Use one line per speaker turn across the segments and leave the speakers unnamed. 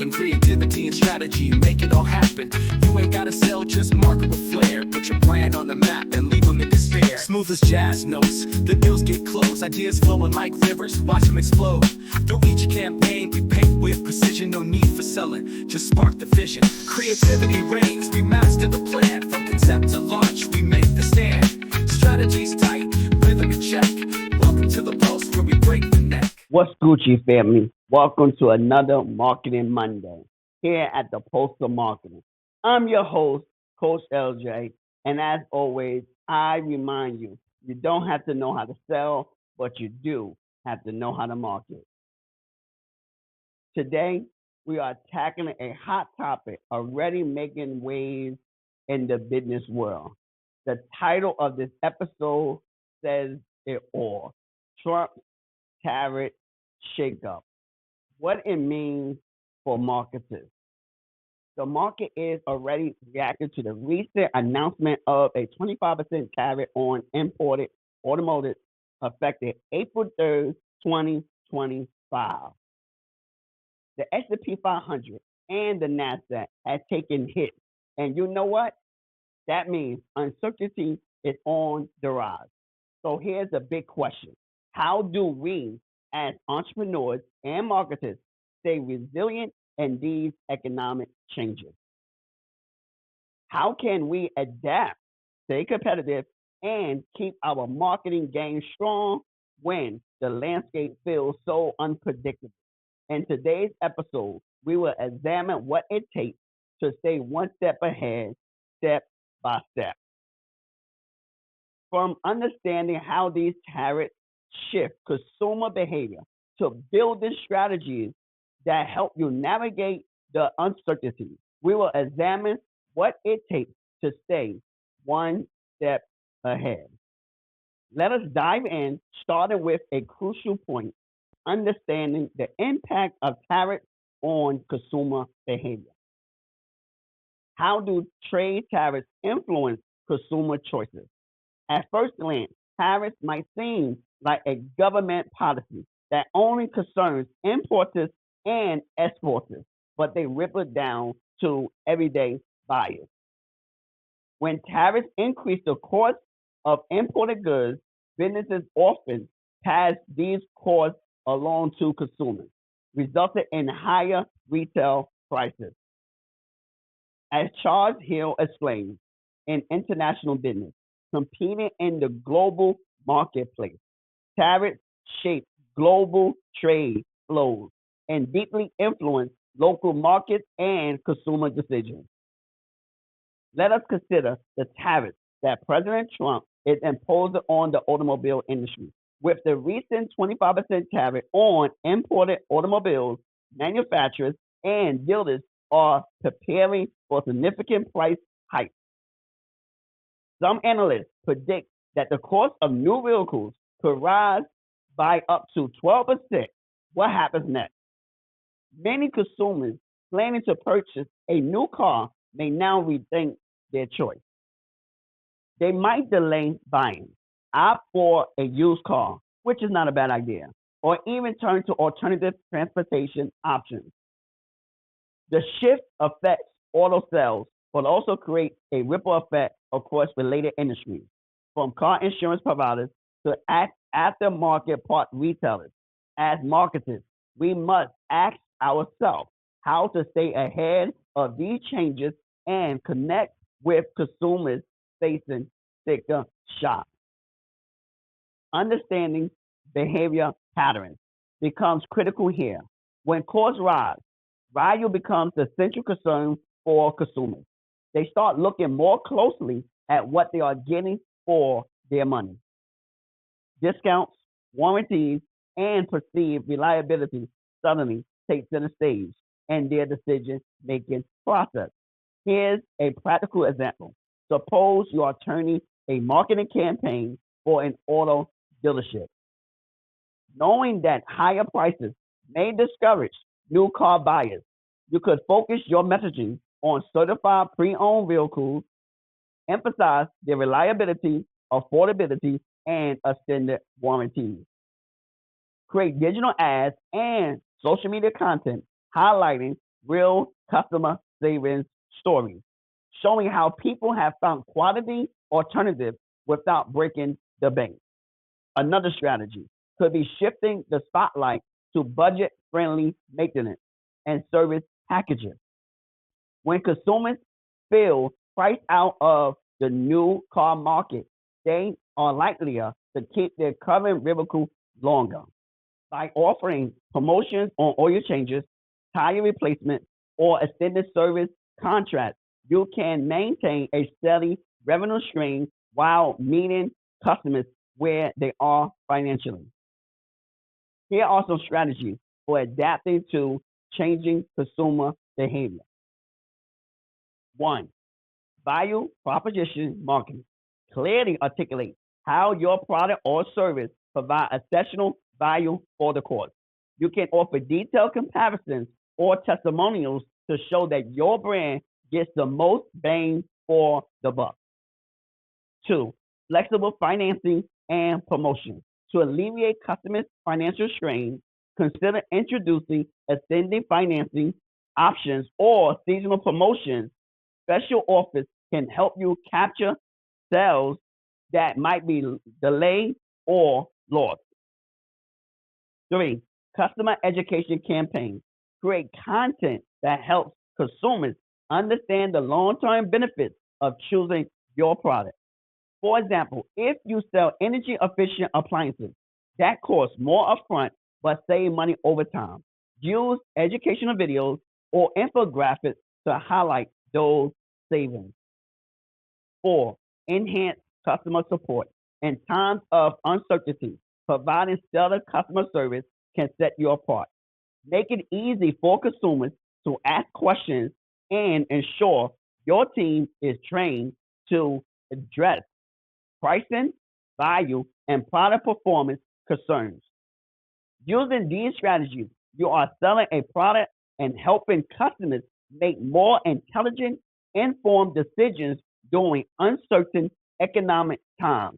open. Creativity and strategy make it all happen. You ain't gotta sell, just market with flair. Put your plan on the map and leave them in despair. Smooth as jazz notes, the deals get closed. Ideas flowing like rivers, watch them explode. Through each campaign we paint with precision. No need for selling, just spark the vision. Creativity reigns, we master the plan. From concept to launch, we make the stand. Strategies tight, rhythm in check. Welcome to the post where we break the neck.
What's Gucci, family? Welcome to another Marketing Monday here at the Post of Marketing. I'm your host, Coach LJ, and as always, I remind you, you don't have to know how to sell, but you do have to know how to market. Today, we are tackling a hot topic already making waves in the business world. The title of this episode says it all: Trump's Tariff Shakeup. What it means for marketers. The market is already reacting to the recent announcement of a 25% tariff on imported automotive effective April 3rd, 2025. The S&P 500 and the NASDAQ have taken hits. And you know what? That means uncertainty is on the rise. So here's a big question. How do we, as entrepreneurs and marketers, stay resilient in these economic changes? How can we adapt, stay competitive, and keep our marketing game strong when the landscape feels so unpredictable? In today's episode, we will examine what it takes to stay one step ahead, step by step. From understanding how these tariffs shift consumer behavior to building strategies that help you navigate the uncertainty, we will examine what it takes to stay one step ahead. Let us dive in, starting with a crucial point: understanding the impact of tariffs on consumer behavior. How do trade tariffs influence consumer choices? At first glance, tariffs might seem like a government policy that only concerns importers and exporters, but they ripple down to everyday buyers. When tariffs increase the cost of imported goods, businesses often pass these costs along to consumers, resulting in higher retail prices. As Charles Hill explains, in international business, competing in the global marketplace, tariffs shape global trade flows and deeply influence local markets and consumer decisions. Let us consider the tariffs that President Trump is imposing on the automobile industry. With the recent 25% tariff on imported automobiles, manufacturers and dealers are preparing for significant price hikes. Some analysts predict that the cost of new vehicles could rise by up to 12%. What happens next? Many consumers planning to purchase a new car may now rethink their choice. They might delay buying, opt for a used car, which is not a bad idea, or even turn to alternative transportation options. The shift affects auto sales, but also creates a ripple effect across related industries, from car insurance providers to aftermarket part retailers. As marketers, we must ask ourselves how to stay ahead of these changes and connect with consumers facing sticker shock. Understanding behavior patterns becomes critical here. When costs rise, value becomes the central concern for consumers. They start looking more closely at what they are getting for their money. Discounts, warranties, and perceived reliability suddenly take center stage in their decision-making process. Here's a practical example. Suppose you are turning a marketing campaign for an auto dealership. Knowing that higher prices may discourage new car buyers, you could focus your messaging on certified pre-owned vehicles, emphasize their reliability, affordability, and extended warranties. Create digital ads and social media content highlighting real customer savings stories, showing how people have found quality alternatives without breaking the bank. Another strategy could be shifting the spotlight to budget-friendly maintenance and service packages. When consumers feel priced out of the new car market, they are likelier to keep their current vehicle longer. By offering promotions on oil changes, tire replacement, or extended service contracts, you can maintain a steady revenue stream while meeting customers where they are financially. Here are some strategies for adapting to changing consumer behavior. One, value proposition marketing. Clearly articulate how your product or service provide exceptional value for the cost. You can offer detailed comparisons or testimonials to show that your brand gets the most bang for the buck. Two, flexible financing and promotion. To alleviate customers' financial strain, consider introducing extended financing options or seasonal promotions. Special offers can help you capture sales that might be delayed or lost. Three, customer education campaigns. Create content that helps consumers understand the long-term benefits of choosing your product. For example, if you sell energy efficient appliances that cost more upfront but save money over time, use educational videos or infographics to highlight those savings. Four, enhance customer support. In times of uncertainty, providing stellar customer service can set you apart. Make it easy for consumers to ask questions and ensure your team is trained to address pricing, value, and product performance concerns. Using these strategies, you are selling a product and helping customers make more intelligent, informed decisions during uncertain economic times.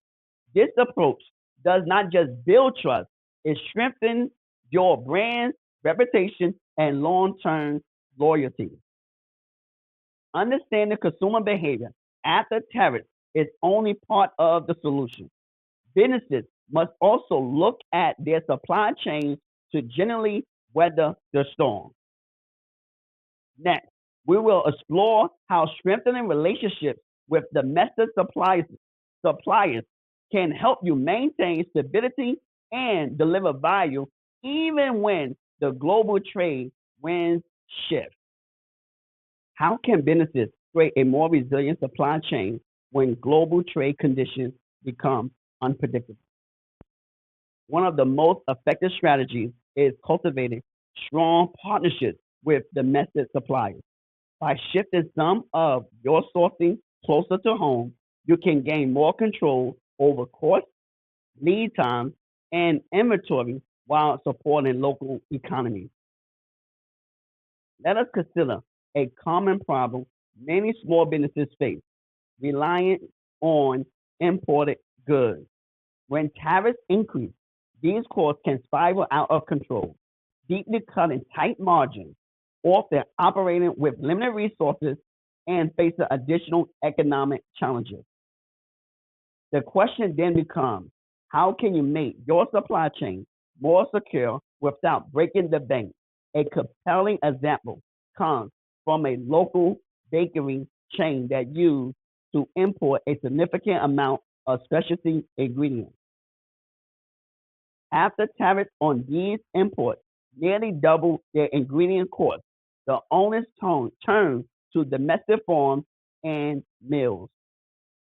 This approach does not just build trust, it strengthens your brand's reputation and long-term loyalty. Understanding consumer behavior after tariffs is only part of the solution. Businesses must also look at their supply chains to generally weather the storm. Next, we will explore how strengthening relationships with domestic suppliers can help you maintain stability and deliver value even when the global trade winds shift. How can businesses create a more resilient supply chain when global trade conditions become unpredictable? One of the most effective strategies is cultivating strong partnerships with domestic suppliers. By shifting some of your sourcing closer to home, you can gain more control over cost, lead times, and inventory while supporting local economies. Let us consider a common problem many small businesses face: reliant on imported goods. When tariffs increase, these costs can spiral out of control, deeply cutting tight margins, often operating with limited resources and facing additional economic challenges. The question then becomes, how can you make your supply chain more secure without breaking the bank? A compelling example comes from a local bakery chain that used to import a significant amount of specialty ingredients. After tariffs on these imports nearly doubled their ingredient costs, the owners turned to domestic farms and mills.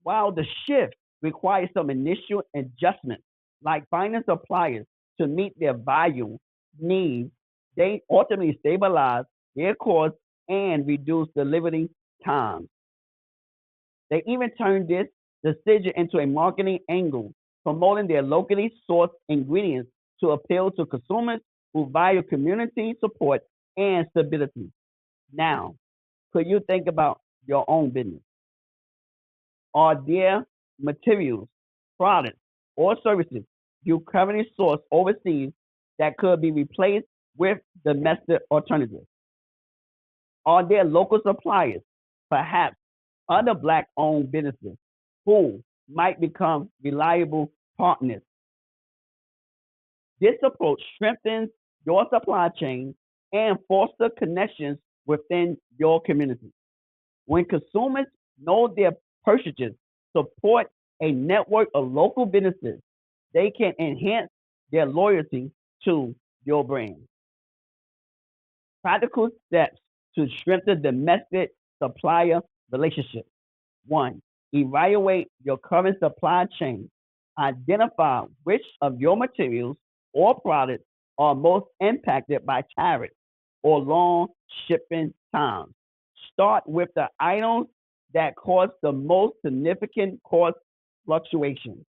While the shift requires some initial adjustments, like finding suppliers to meet their value needs, they ultimately stabilize their costs and reduce delivery times. They even turned this decision into a marketing angle, promoting their locally sourced ingredients to appeal to consumers who value community support and stability. Now, could you think about your own business? Are there materials, products, or services you currently source overseas that could be replaced with domestic alternatives? Are there local suppliers, perhaps other Black-owned businesses, who might become reliable partners? This approach strengthens your supply chain and fosters connections within your community. When consumers know their purchases support a network of local businesses, they can enhance their loyalty to your brand. Practical steps to strengthen domestic supplier relationships. One, evaluate your current supply chain. Identify which of your materials or products are most impacted by tariffs or long shipping times. Start with the items that cause the most significant cost fluctuations.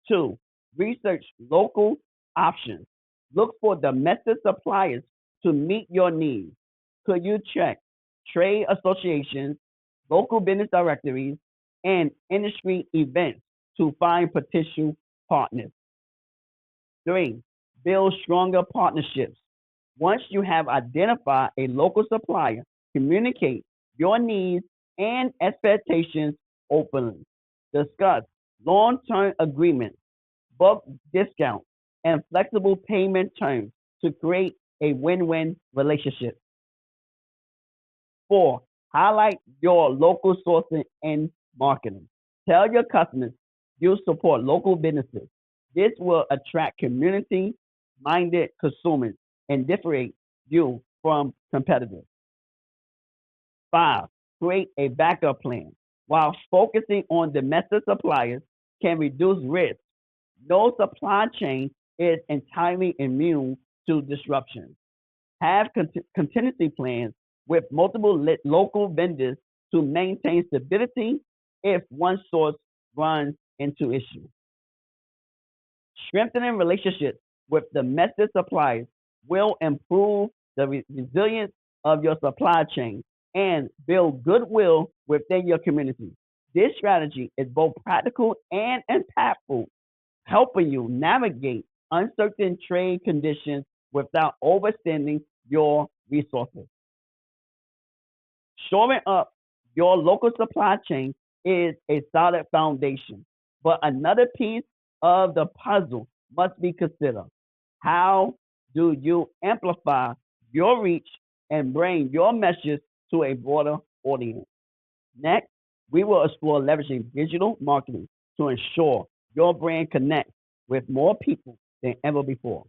Two, research local options. Look for domestic suppliers to meet your needs. Could you check trade associations, local business directories, and industry events to find potential partners? Three, build stronger partnerships. Once you have identified a local supplier, communicate your needs and expectations openly. Discuss long-term agreements, bulk discounts, and flexible payment terms to create a win-win relationship. Four, highlight your local sourcing and marketing. Tell your customers you support local businesses. This will attract community-minded consumers and differentiate you from competitors. Five, create a backup plan. While focusing on domestic suppliers can reduce risk, no supply chain is entirely immune to disruption. Have contingency plans with multiple local vendors to maintain stability if one source runs into issues. Strengthening relationships with domestic suppliers will improve the resilience of your supply chain and build goodwill within your community. This strategy is both practical and impactful, helping you navigate uncertain trade conditions without overstanding your resources. Shoring up your local supply chain is a solid foundation, but another piece of the puzzle must be considered. How do you amplify your reach and bring your message to a broader audience? Next, we will explore leveraging digital marketing to ensure your brand connects with more people than ever before.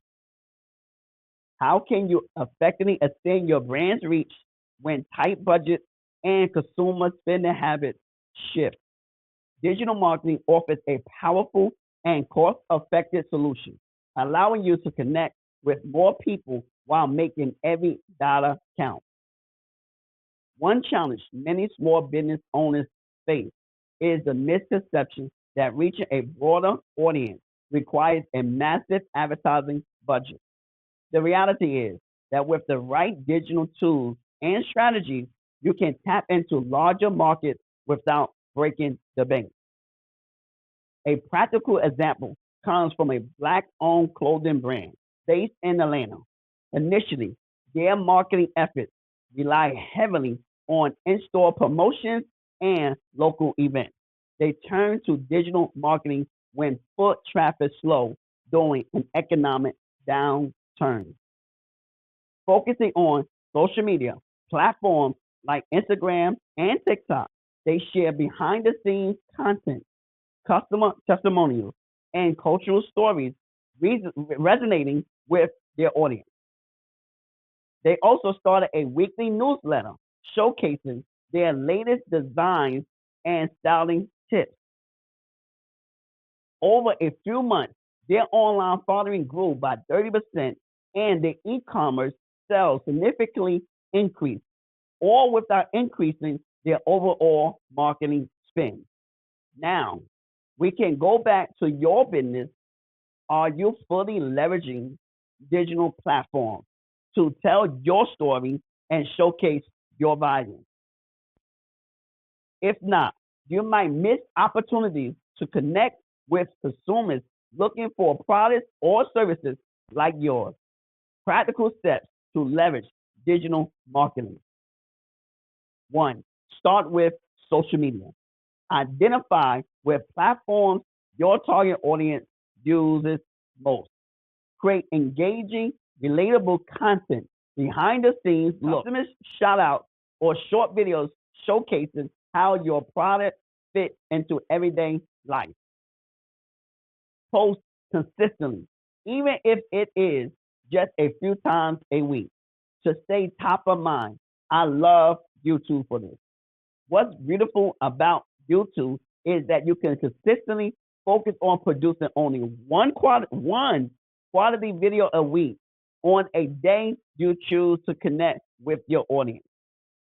How can you effectively extend your brand's reach when tight budgets and consumer spending habits shift? Digital marketing offers a powerful and cost-effective solution, allowing you to connect with more people while making every dollar count. One challenge many small business owners face is the misconception that reaching a broader audience requires a massive advertising budget. The reality is that with the right digital tools and strategies, you can tap into larger markets without breaking the bank. A practical example comes from a Black-owned clothing brand based in Atlanta. Initially, their marketing efforts rely heavily on in-store promotions and local events. They turn to digital marketing when foot traffic slows during an economic downturn. Focusing on social media platforms like Instagram and TikTok, they share behind-the-scenes content, customer testimonials, and cultural stories resonating with their audience. They also started a weekly newsletter showcasing their latest designs and styling tips. Over a few months, their online following grew by 30% and their e-commerce sales significantly increased, all without increasing their overall marketing spend. Now, we can go back to your business. Are you fully leveraging digital platforms to tell your story and showcase your value? If not, you might miss opportunities to connect with consumers looking for products or services like yours. Practical steps to leverage digital marketing. One, start with social media. Identify where platforms your target audience uses most. Create engaging, relatable content, behind the scenes customers shout out or short videos showcasing how your product fits into everyday life. Post consistently, even if it is just a few times a week, to stay top of mind. I love YouTube for this. What's beautiful about YouTube is that you can consistently focus on producing only one quality video a week on a day you choose to connect with your audience.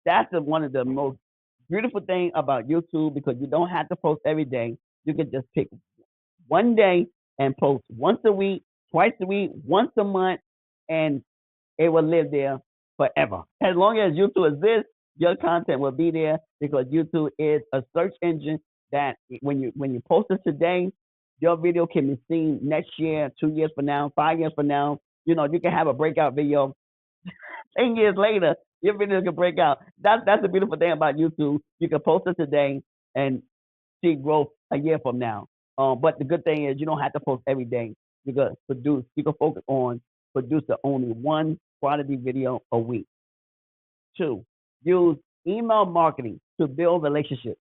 That's one of the most beautiful things about YouTube, because you don't have to post every day. You can just pick one day and post once a week, twice a week, once a month, and it will live there forever. As long as YouTube exists, your content will be there, because YouTube is a search engine that when you post it today, your video can be seen next year, 2 years from now, 5 years from now. You can have a breakout video 10 years later. Your video can break out. That's the beautiful thing about YouTube. You can post it today and see growth a year from now. But the good thing is you don't have to post every day. You can produce. You can focus on producing only one quality video a week. Two, use email marketing to build relationships.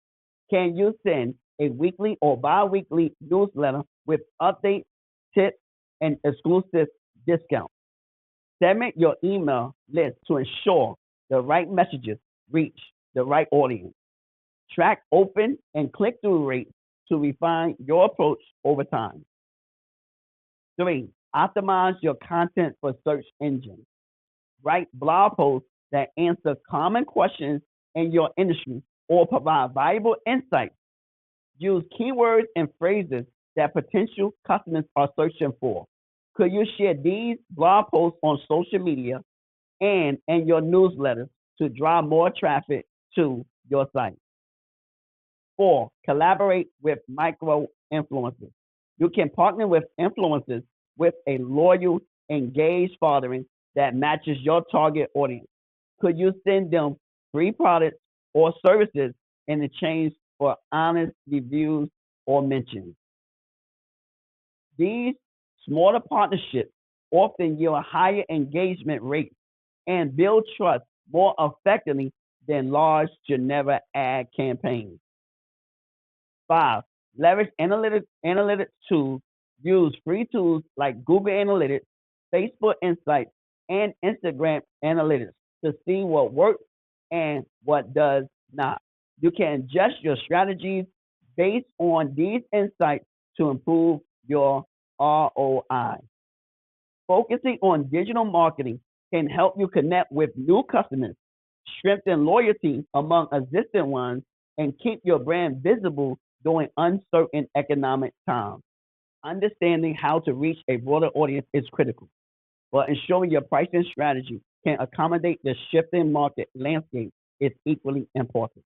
Can you send a weekly or bi-weekly newsletter with updates, tips, and exclusive discounts? Segment your email list to ensure the right messages reach the right audience. Track open and click-through rates to refine your approach over time. Three, optimize your content for search engines. Write blog posts that answer common questions in your industry or provide valuable insights. Use keywords and phrases that potential customers are searching for. Could you share these blog posts on social media and in your newsletters to drive more traffic to your site? Four, collaborate with micro influencers. You can partner with influencers with a loyal, engaged following that matches your target audience. Could you send them free products or services in exchange for honest reviews or mentions? These smaller partnerships often yield higher engagement rates and build trust more effectively than large generic ad campaigns. Five, leverage analytics tools. Use free tools like Google Analytics, Facebook Insights, and Instagram Analytics to see what works and what does not. You can adjust your strategies based on these insights to improve your ROI. Focusing on digital marketing can help you connect with new customers, strengthen loyalty among existing ones, and keep your brand visible during uncertain economic times. Understanding how to reach a broader audience is critical, but ensuring your pricing strategy can accommodate the shifting market landscape is equally important.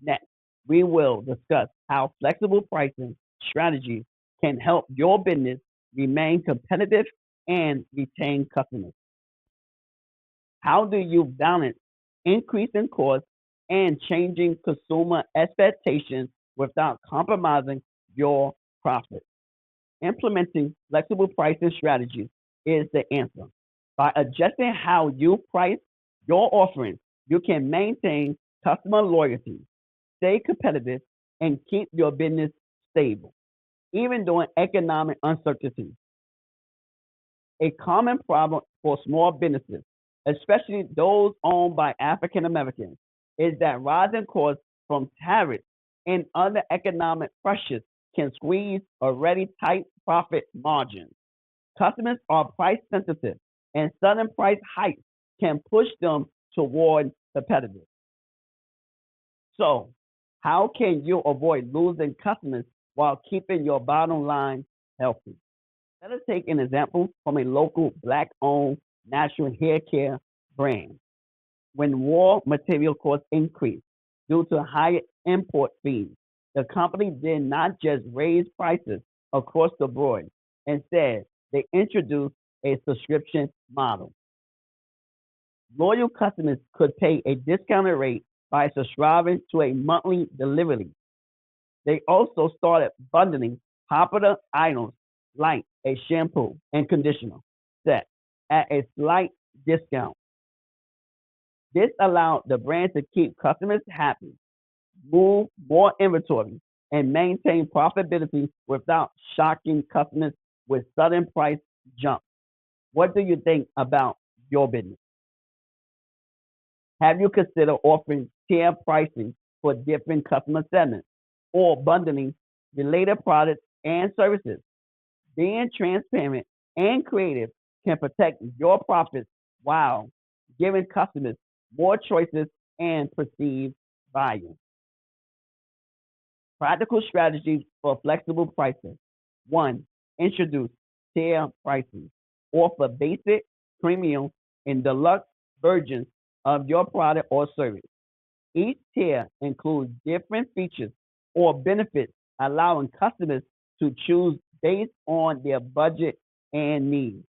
Next, we will discuss how flexible pricing strategies can help your business remain competitive and retain customers. How do you balance increasing costs and changing consumer expectations without compromising your profit? Implementing flexible pricing strategies is the answer. By adjusting how you price your offerings, you can maintain customer loyalty, stay competitive, and keep your business stable, even during economic uncertainty. A common problem for small businesses, especially those owned by African Americans, is that rising costs from tariffs and other economic pressures can squeeze already tight profit margins. Customers are price sensitive, and sudden price hikes can push them toward competitors. So, how can you avoid losing customers while keeping your bottom line healthy? Let us take an example from a local Black-owned natural hair care brand. When raw material costs increased due to higher import fees, the company did not just raise prices across the board. Instead, they introduced a subscription model. Loyal customers could pay a discounted rate by subscribing to a monthly delivery. They also started bundling popular items like a shampoo and conditioner set at a slight discount. This allowed the brand to keep customers happy, move more inventory, and maintain profitability without shocking customers with sudden price jumps. What do you think about your business? Have you considered offering tier pricing for different customer segments or bundling related products and services? Being transparent and creative can protect your profits while giving customers more choices and perceived value. Practical strategies for flexible pricing. 1. Introduce tier pricing. Offer basic, premium, and deluxe versions of your product or service. Each tier includes different features or benefits, allowing customers to choose based on their budget and needs.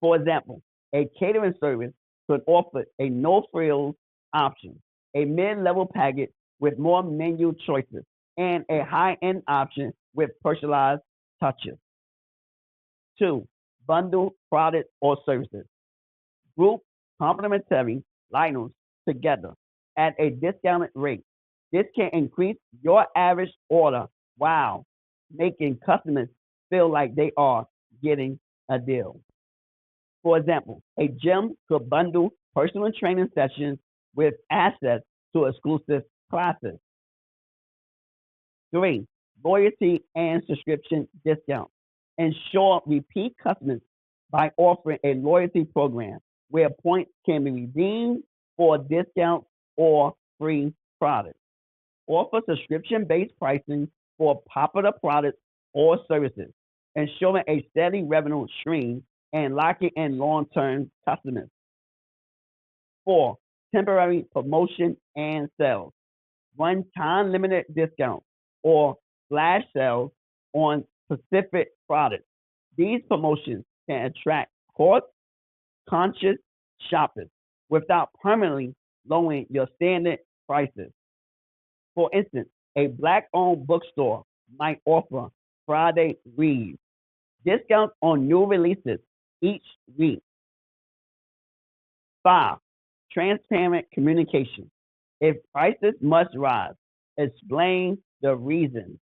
For example, a catering service could offer a no-frills option, a mid-level package with more menu choices, and a high-end option with personalized touches. 2. Bundle products or services. Group complementary items together at a discounted rate. This can increase your average order while making customers feel like they are getting a deal. For example, a gym could bundle personal training sessions with access to exclusive classes. 3. Loyalty and subscription discounts. Ensure repeat customers by offering a loyalty program where points can be redeemed for discounts or free products. Offer subscription-based pricing for popular products or services, ensuring a steady revenue stream and locking in long-term customers. 4. Temporary promotion and sales. Run time-limited discounts or flash sales on specific products. These promotions can attract cost-conscious shoppers without permanently lowering your standard prices. For instance, a Black-owned bookstore might offer Friday reads, discounts on new releases each week. 5. Transparent communication. If prices must rise, explain the reason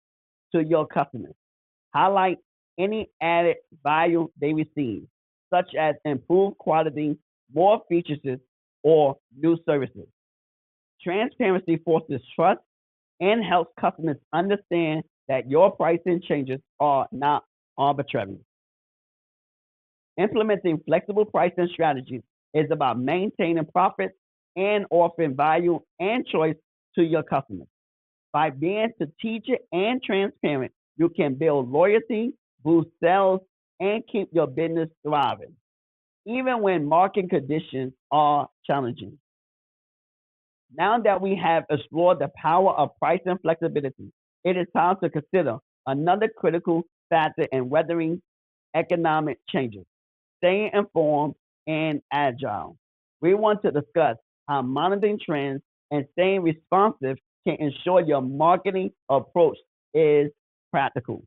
to your customers. Highlight any added value they receive, such as improved quality, more features, or new services. Transparency fosters trust and helps customers understand that your pricing changes are not arbitrary. Implementing flexible pricing strategies is about maintaining profits and offering value and choice to your customers. By being strategic and transparent, you can build loyalty, boost sales, and keep your business thriving, even when market conditions are challenging. Now that we have explored the power of pricing flexibility, it is time to consider another critical factor in weathering economic changes: staying informed and agile. We want to discuss how monitoring trends and staying responsive can ensure your marketing approach is practical.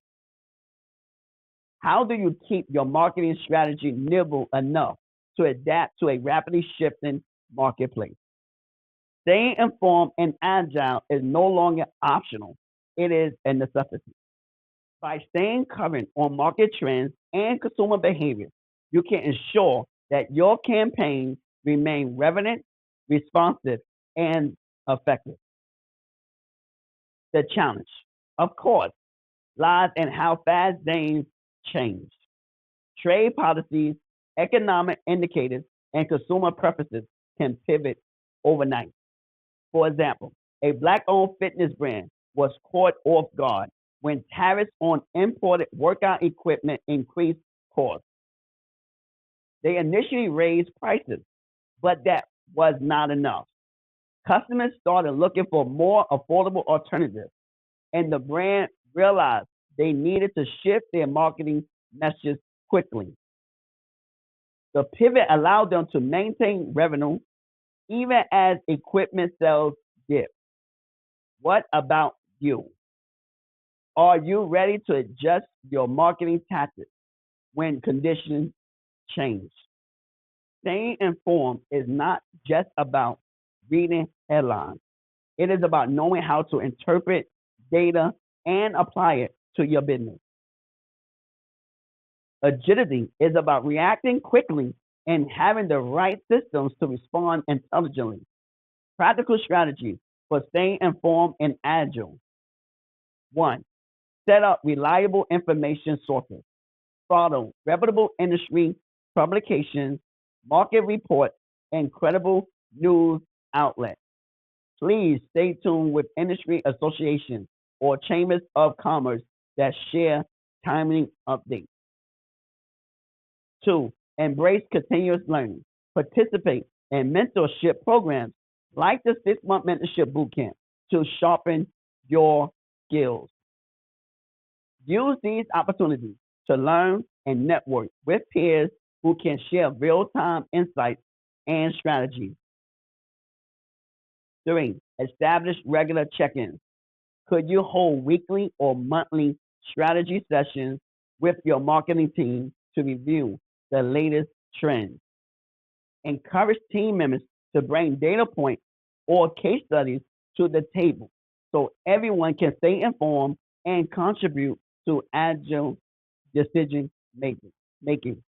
How do you keep your marketing strategy nimble enough to adapt to a rapidly shifting marketplace? Staying informed and agile is no longer optional, it is a necessity. By staying current on market trends and consumer behavior, you can ensure that your campaigns remain relevant, responsive, and effective. The challenge, of course, lies in how fast things change. Trade policies, economic indicators, and consumer preferences can pivot overnight. For example, a Black-owned fitness brand was caught off guard when tariffs on imported workout equipment increased costs. They initially raised prices, but that was not enough. Customers started looking for more affordable alternatives, and the brand realized they needed to shift their marketing messages quickly. The pivot allowed them to maintain revenue even as equipment sales dip. What about you? Are you ready to adjust your marketing tactics when conditions change? Staying informed is not just about reading headlines. It is about knowing how to interpret data and apply it to your business. Agility is about reacting quickly and having the right systems to respond intelligently. Practical strategies for staying informed and agile. One, set up reliable information sources. Follow reputable industry publications, market reports, and credible news outlets. Please stay tuned with industry associations or chambers of commerce that share timely updates. Two, embrace continuous learning. Participate in mentorship programs like the 6-month mentorship bootcamp to sharpen your skills. Use these opportunities to learn and network with peers who can share real-time insights and strategies. Three, establish regular check-ins. Could you hold weekly or monthly strategy sessions with your marketing team to review the latest trends? Encourage team members to bring data points or case studies to the table so everyone can stay informed and contribute to agile decision making.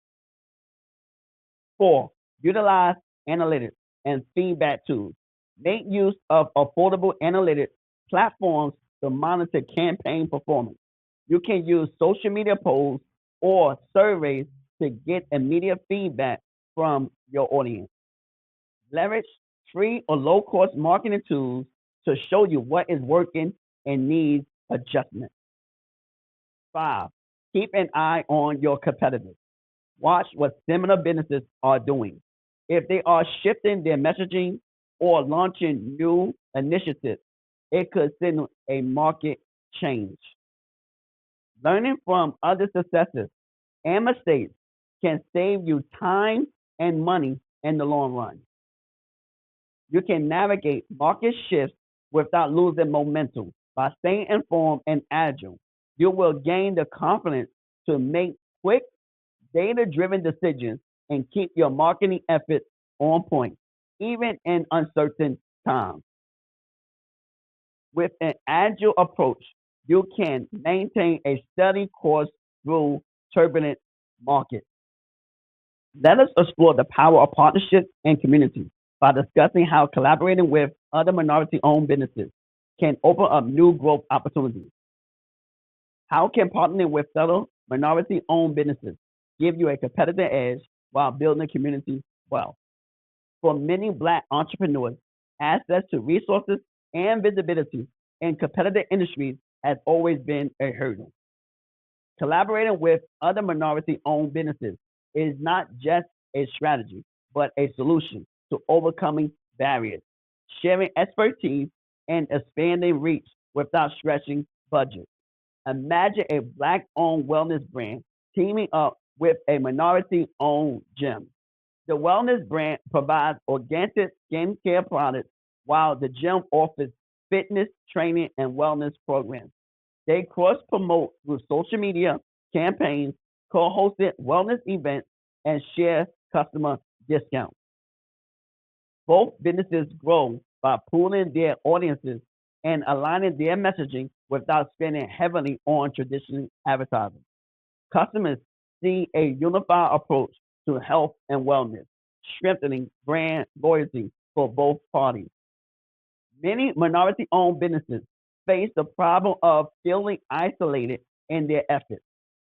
Four, utilize analytics and feedback tools. Make use of affordable analytics platforms to monitor campaign performance. You can use social media polls or surveys to get immediate feedback from your audience. Leverage free or low cost marketing tools to show you what is working and needs adjustment. Five, keep an eye on your competitors. Watch what similar businesses are doing. If they are shifting their messaging or launching new initiatives, it could signal a market change. Learning from other successes and mistakes can save you time and money in the long run. You can navigate market shifts without losing momentum by staying informed and agile. You will gain the confidence to make quick, data driven decisions and keep your marketing efforts on point, even in uncertain times. With an agile approach, you can maintain a steady course through turbulent markets. Let us explore the power of partnerships and community by discussing how collaborating with other minority owned businesses can open up new growth opportunities. How can partnering with fellow minority owned businesses give you a competitive edge while building community wealth? For many Black entrepreneurs, access to resources and visibility in competitive industries has always been a hurdle. Collaborating with other minority owned businesses is not just a strategy, but a solution to overcoming barriers, sharing expertise, and expanding reach without stretching budgets. Imagine a Black owned wellness brand teaming up with a minority owned gym. The wellness brand provides organic skincare products while the gym offers fitness, training, and wellness programs. They cross promote through social media campaigns, co hosted wellness events, and share customer discounts. Both businesses grow by pooling their audiences and aligning their messaging without spending heavily on traditional advertising. Customers see a unified approach to health and wellness, strengthening brand loyalty for both parties. Many minority owned businesses face the problem of feeling isolated in their efforts.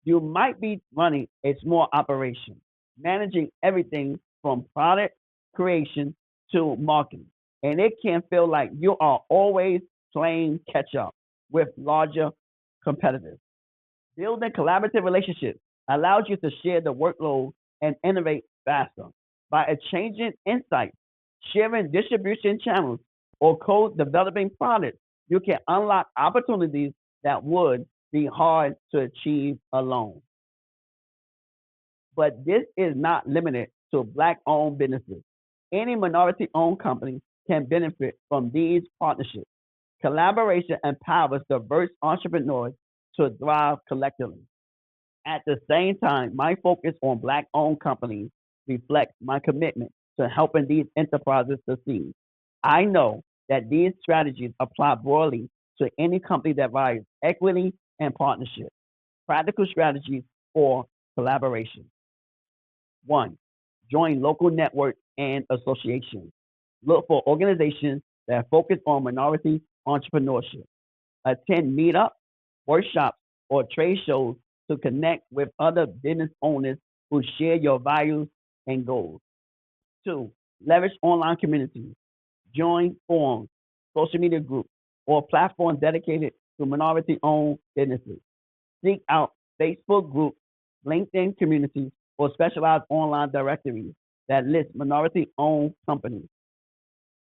You might be running a small operation, managing everything from product creation to marketing, and it can feel like you are always playing catch up with larger competitors. Building collaborative relationships allows you to share the workload and innovate faster. By exchanging insights, sharing distribution channels, or co-developing products, you can unlock opportunities that would be hard to achieve alone. But this is not limited to Black-owned businesses. Any minority-owned company can benefit from these partnerships. Collaboration empowers diverse entrepreneurs to thrive collectively. At the same time, my focus on Black-owned companies reflects my commitment to helping these enterprises succeed. I know that these strategies apply broadly to any company that values equity and partnership. Practical strategies for collaboration. One, join local networks and associations. Look for organizations that focus on minority entrepreneurship. Attend meetups, workshops, or trade shows to connect with other business owners who share your values and goals. Two, leverage online communities. Join forums, social media groups, or platforms dedicated to minority owned businesses. Seek out Facebook groups, LinkedIn communities, or specialized online directories that list minority owned companies.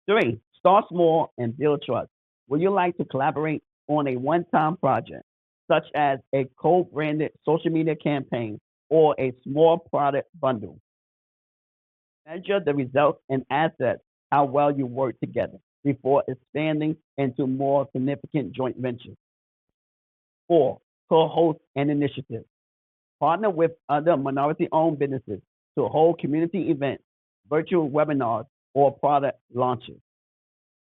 Three, start small and build trust. Would you like to collaborate on a one time project, such as a co branded social media campaign or a small product bundle? Measure the results and assess how well you work together before expanding into more significant joint ventures. Four, co-host an initiative. Partner with other minority-owned businesses to hold community events, virtual webinars, or product launches.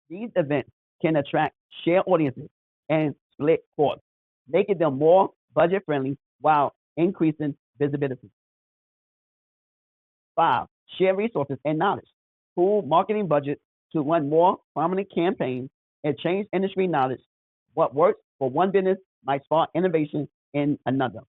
These events can attract shared audiences and split costs, making them more budget-friendly while increasing visibility. Five, share resources and knowledge. Pool marketing budgets to run more prominent campaigns and change industry knowledge. What works for one business might spark innovation in another.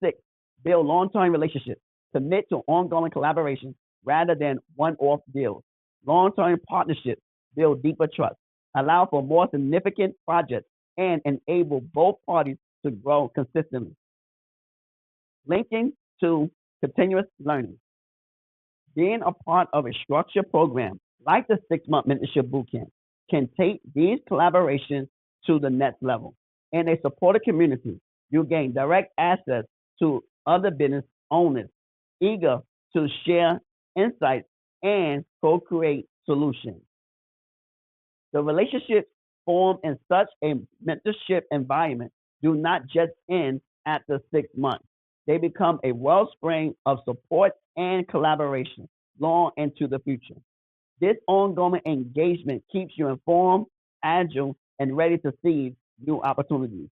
Six, build long-term relationships. Commit to ongoing collaboration rather than one-off deals. Long-term partnerships build deeper trust, allow for more significant projects, and enable both parties to grow consistently. Linking to continuous learning. Being a part of a structured program like the 6-month mentorship bootcamp can take these collaborations to the next level. In a supported community, you gain direct access to other business owners eager to share insights and co-create solutions. The relationships formed in such a mentorship environment do not just end at the 6 months. They become a wellspring of support and collaboration long into the future. This ongoing engagement keeps you informed, agile, and ready to seize new opportunities.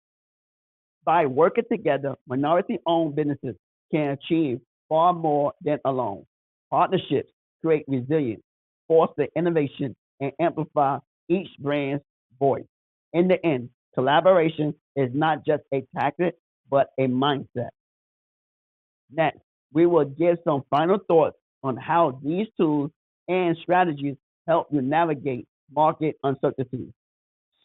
By working together, minority-owned businesses can achieve far more than alone. Partnerships create resilience, foster innovation, and amplify each brand's voice. In the end, collaboration is not just a tactic, but a mindset. Next, we will give some final thoughts on how these tools and strategies help you navigate market uncertainties.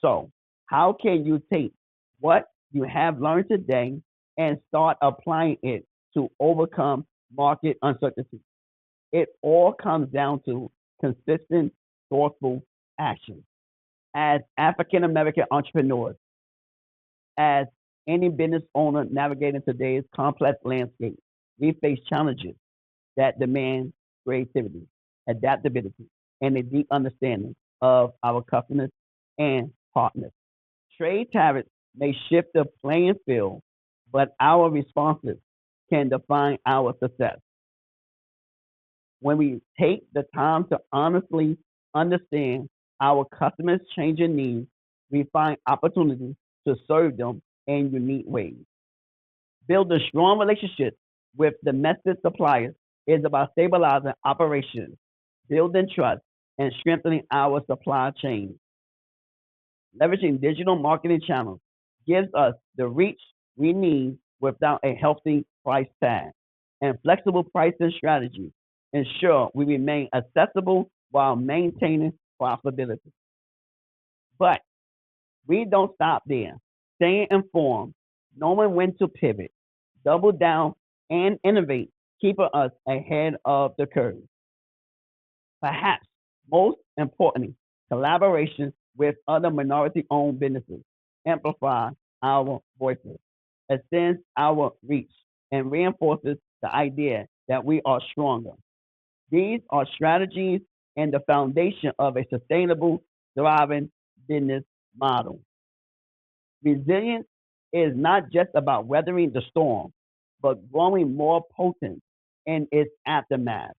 So, how can you take what you have learned today and start applying it to overcome market uncertainty? It all comes down to consistent, thoughtful action. As African American entrepreneurs, as any business owner navigating today's complex landscape, we face challenges that demand creativity, adaptability, and a deep understanding of our customers and partners. Trade tariffs may shift the playing field, but our responses can define our success. When we take the time to honestly understand our customers' changing needs, we find opportunities to serve them in unique ways. Building strong relationships with domestic suppliers is about stabilizing operations, building trust, and strengthening our supply chain. Leveraging digital marketing channels gives us the reach we need without a healthy price tag, and flexible pricing strategies ensure we remain accessible while maintaining profitability. But we don't stop there. Staying informed, knowing when to pivot, double down, and innovate keep us ahead of the curve. Perhaps most importantly, collaboration with other minority-owned businesses amplify our voices, extends our reach, and reinforces the idea that we are stronger. These are strategies and the foundation of a sustainable, thriving business model. Resilience is not just about weathering the storm, but growing more potent in its aftermath.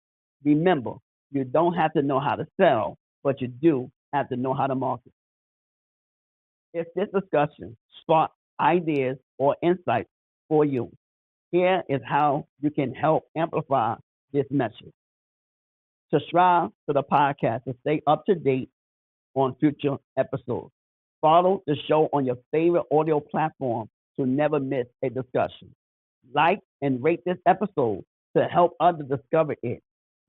Remember, you don't have to know how to sell, but you do have to know how to market. If this discussion sparked ideas or insights for you, here is how you can help amplify this message. Subscribe to the podcast to stay up to date on future episodes. Follow the show on your favorite audio platform to never miss a discussion. Like and rate this episode to help others discover it.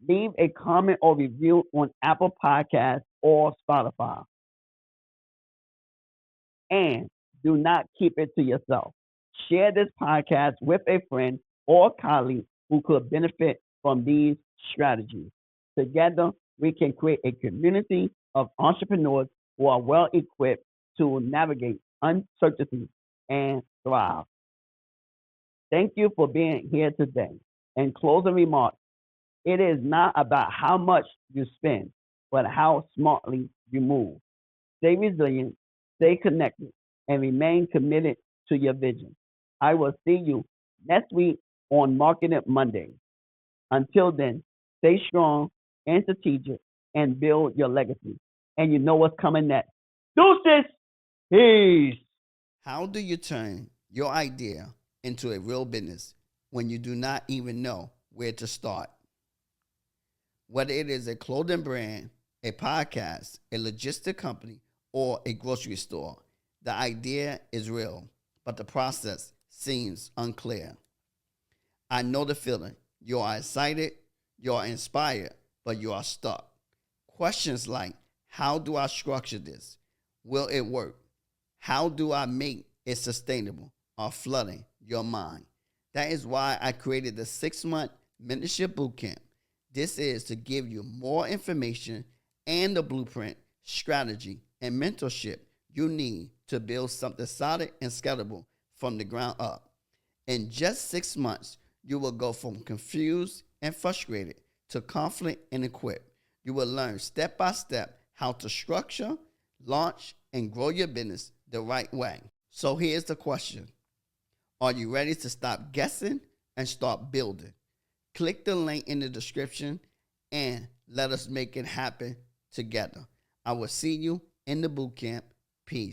Leave a comment or review on Apple Podcasts or Spotify. And do not keep it to yourself. Share this podcast with a friend or colleague who could benefit from these strategies. Together, we can create a community of entrepreneurs who are well equipped to navigate uncertainty and thrive. Thank you for being here today. In closing remarks, it is not about how much you spend, but how smartly you move. Stay resilient, stay connected, and remain committed to your vision. I will see you next week on Marketing Monday. Until then, stay strong and strategic and build your legacy. And you know what's coming next. Deuces! Peace!
How do you turn your idea into a real business when you do not even know where to start? Whether it is a clothing brand, a podcast, a logistic company, or a grocery store, the idea is real, but the process seems unclear. I know the feeling. You are excited, you are inspired, but you are stuck. Questions like, how do I structure this? Will it work? How do I make it sustainable? Are flooding your mind. That is why I created the 6-month mentorship bootcamp. This is to give you more information and the blueprint, strategy, and mentorship you need to build something solid and scalable from the ground up. In just 6 months, you will go from confused and frustrated to confident and equipped. You will learn step by step how to structure, launch, and grow your business the right way. So here's the question. Are you ready to stop guessing and start building? Click the link in the description and let us make it happen together. I will see you in the bootcamp. Peace.